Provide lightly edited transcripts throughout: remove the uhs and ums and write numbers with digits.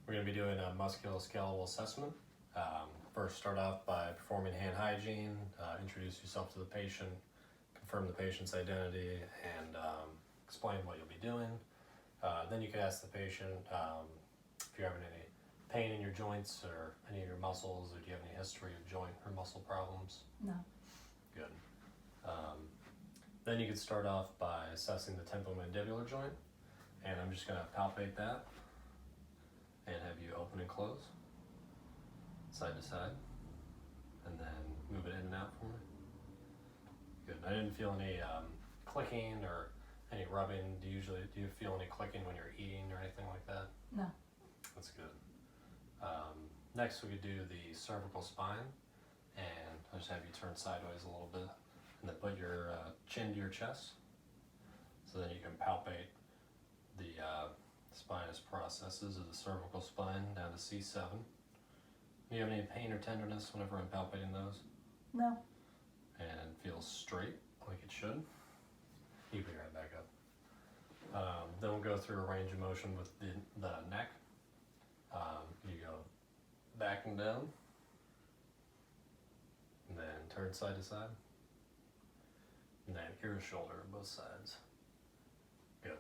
We're going to be doing a musculoskeletal assessment. First, start off by performing hand hygiene, introduce yourself to the patient, confirm the patient's identity, and explain what you'll be doing. Then you can ask the patient if you're having any pain in your joints or any of your muscles, or do you have any history of joint or muscle problems? No. Good. Then you can start off by assessing the temporomandibular joint, and I'm just going to palpate that and have you open and close, side to side, and then move it in and out for me. Good. I didn't feel any clicking or any rubbing. Do you feel any clicking when you're eating or anything like that? No. That's good. Next we could do the cervical spine, and I'll just have you turn sideways a little bit, and then put your chin to your chest, so then you can palpate the spinous processes of the cervical spine down to C7. Do you have any pain or tenderness whenever I'm palpating those? No. And feels straight, like it should. You put your head back up. Then we'll go through a range of motion with the neck. You go back and down, and then turn side to side, and then ear to shoulder on both sides. Good.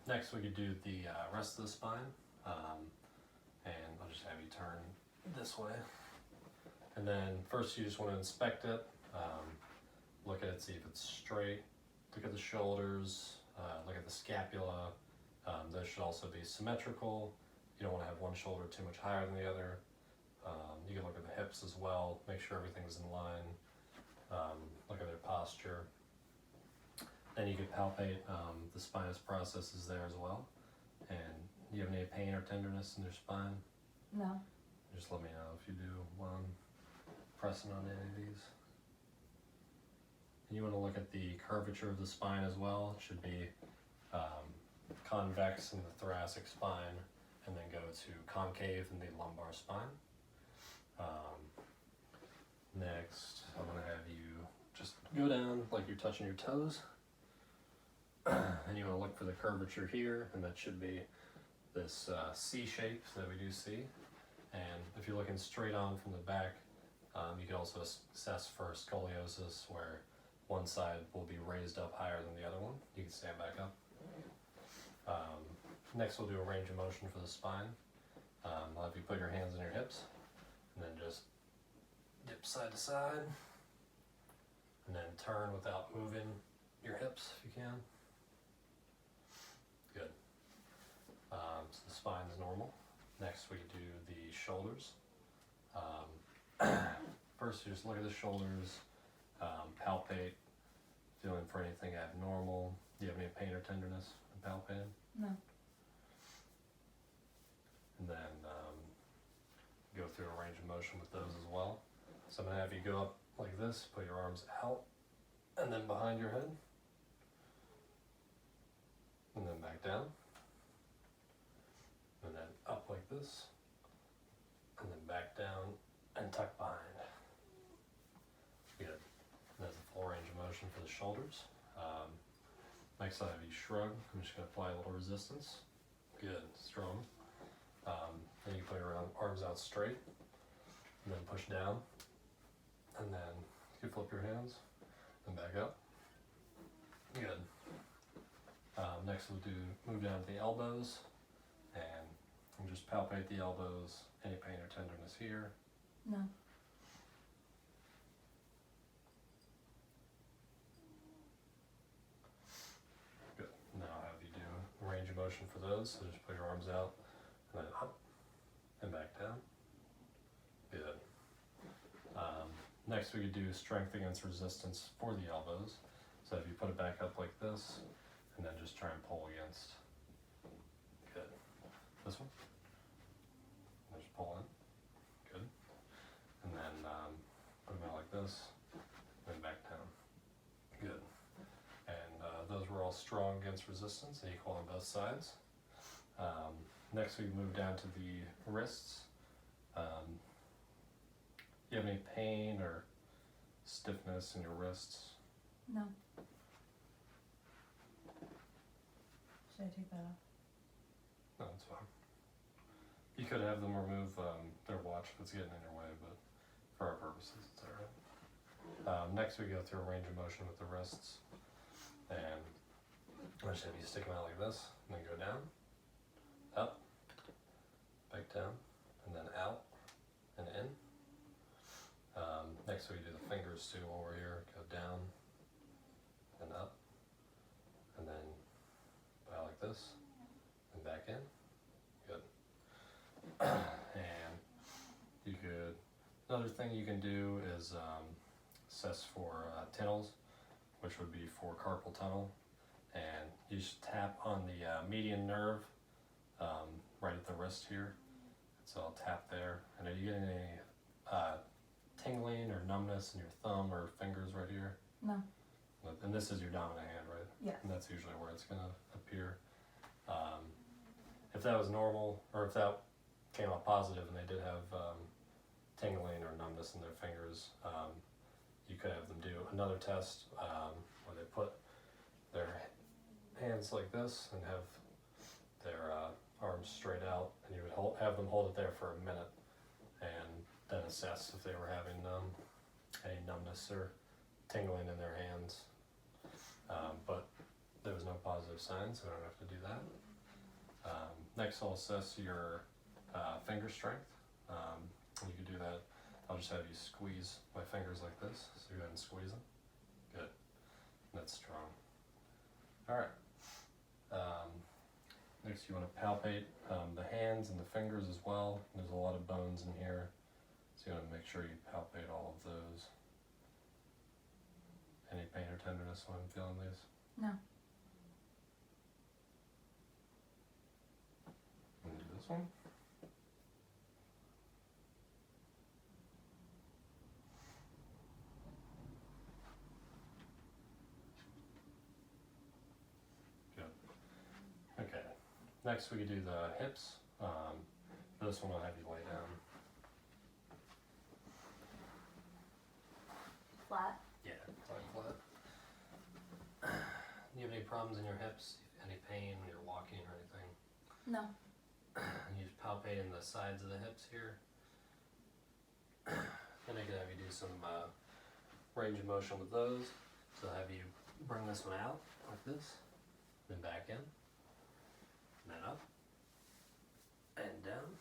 Next we could do the rest of the spine, and I'll just have you turn this way. And then first you just want to inspect it, look at it, see if it's straight, look at the shoulders, look at the scapula. Those should also be symmetrical. You don't want to have one shoulder too much higher than the other. You can look at the hips as well, make sure everything's in line, look at their posture. Then you can palpate the spinous processes there as well. And do you have any pain or tenderness in your spine? No. Just let me know if you do while I'm pressing on any of these. And you want to look at the curvature of the spine as well. It should be convex in the thoracic spine, and then go to concave in the lumbar spine. Next, I'm going to have you just go down like you're touching your toes. And you want to look for the curvature here, and that should be this C shape that we do see. And if you're looking straight on from the back, you can also assess for scoliosis, where one side will be raised up higher than the other one. You can stand back up. Next we'll do a range of motion for the spine. I'll have you put your hands on your hips, and then just dip side to side, and then turn without moving your hips if you can. Good. So the spine's normal. Next we do the shoulders. First you just look at the shoulders, palpate, feeling for anything abnormal. Do you have any pain or tenderness in palpating? No. And then go through a range of motion with those as well. So I'm going to have you go up like this, put your arms out, and then behind your head, and then back down, and then up like this, and then back down and tuck behind. Good. And that's a full range of motion for the shoulders. Next I'll have you shrug. I'm just going to apply a little resistance. Good, strong. Then you put your arms out straight, and then push down, and then you flip your hands, and back up. Good. Next we'll move down to the elbows, and just palpate the elbows. Any pain or tenderness here? No. Good. Now I'll have you do a range of motion for those. So just put your arms out, and then up, and back down. Good. Next we could do strength against resistance for the elbows. So if you put it back up like this, and then just try and pull against. Good. This one. And just pull in. Good. And then put them out like this, and then back down. Good. And those were all strong against resistance, and equal on both sides. Next we move down to the wrists. Do you have any pain or stiffness in your wrists? No. Should I take that off? No, that's fine. could have them remove their watch if it's getting in your way, but for our purposes, it's alright. Next, we go through a range of motion with the wrists, and I just have you stick them out like this, and then go down, up, back down, and then out, and in. Next, we do the fingers too while we're here. Go down, and up, and then out like this, and back in. Good. And you could, another thing you can do is assess for tunnels, which would be for carpal tunnel, and you just tap on the median nerve right at the wrist here. So I'll tap there, and are you getting any tingling or numbness in your thumb or fingers right here? No. And this is your dominant hand, right? Yeah. And that's usually where it's going to appear. If that was normal, or if that came out positive and they did have tingling or numbness in their fingers, you could have them do another test where they put their hands like this and have their arms straight out, and you would have them hold it there for a minute and then assess if they were having any numbness or tingling in their hands. But there was no positive signs, so I don't have to do that. Next, I'll assess your finger strength. You can do that. I'll just have you squeeze my fingers like this. So go ahead and squeeze them. Good. That's strong. All right. Next, you want to palpate the hands and the fingers as well. There's a lot of bones in here, so you want to make sure you palpate all of those. Any pain or tenderness when I'm feeling these? No. I'm gonna do this one. Good. Okay. Next, we do the hips. For this one, I'll have you lay down. Flat? Yeah, lie flat. Do you have any problems in your hips? Any pain when you're walking or anything? No. And you just palpate in the sides of the hips here. Then I could have you do some range of motion with those. So I'll have you bring this one out like this, then back in, and then up, and down,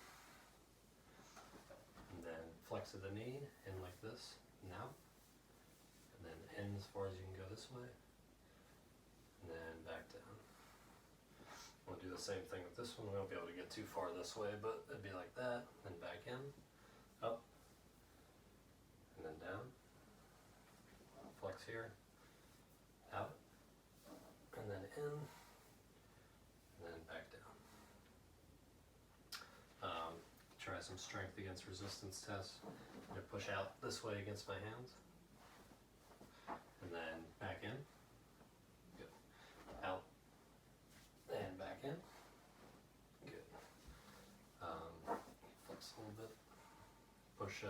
and then flex of the knee, in like this, and out, and then in as far as you can go this way, and then back down. We'll do the same thing with this one. We won't be able to get too far this way, but it'd be like that, then back in, up, and then down, flex here, out, and then in, and then back down. Try some strength against resistance tests. I'm going to push out this way against my hands, and then back in, good, out, and back in, good. Flex a little bit, push,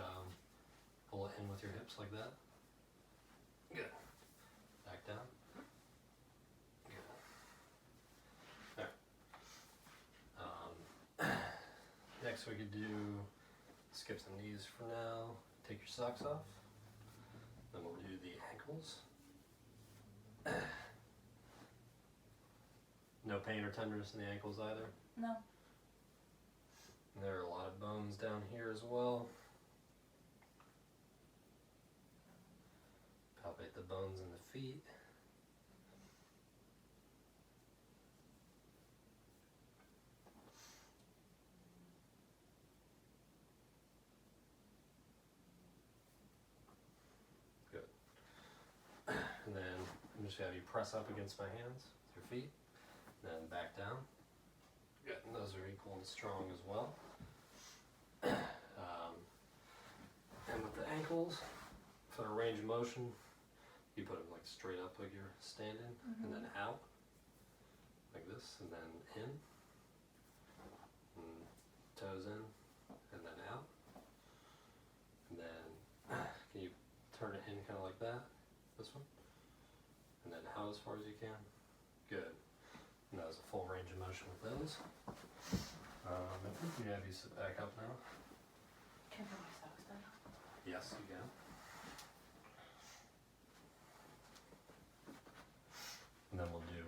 pull it in with your hips like that, good, back down, good. Alright. Next we could do, skip some knees for now, take your socks off, then we'll do the ankles. No pain or tenderness in the ankles either. No. And there are a lot of bones down here as well. Palpate the bones in the feet. Good. And then I'm just going to have you press up against my hands with your feet, then back down. Good. And those are equal and strong as well. And with the ankles, for the range of motion, you put them like straight up like you're standing, and then out, like this, and then in, and toes in, and then out, and then can you turn it in kind of like that, this one, and then out as far as you can, good. And that was a full range of motion with those. I think we me have you sit back up now. Can I put my socks down? Yes, you can. And then we'll do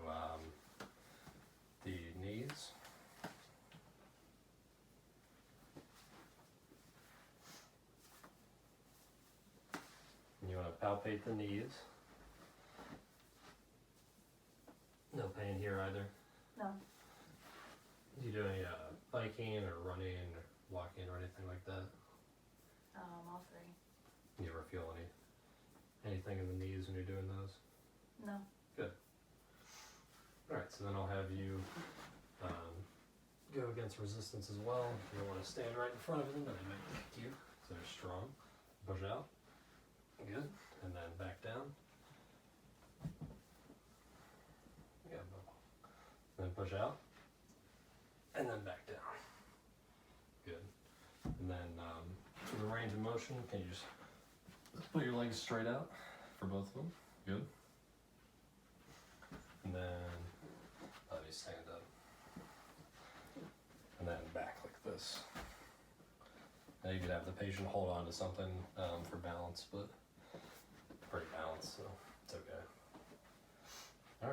the knees. And you want to palpate the knees. No pain here either. No. Do you do any biking or running or walking or anything like that? All three. You ever feel anything in the knees when you're doing those? No. Good. Alright, so then I'll have you go against resistance as well. You don't want to stand right in front of them, but they might kick you, so they're strong. Push out. Good. And then back down. Yeah, then push out. And then back down. Good. And then for the range of motion, can you just put your legs straight out for both of them? Good. And then let me stand up. And then back like this. Now you could have the patient hold on to something for balance, but pretty balanced, so it's okay.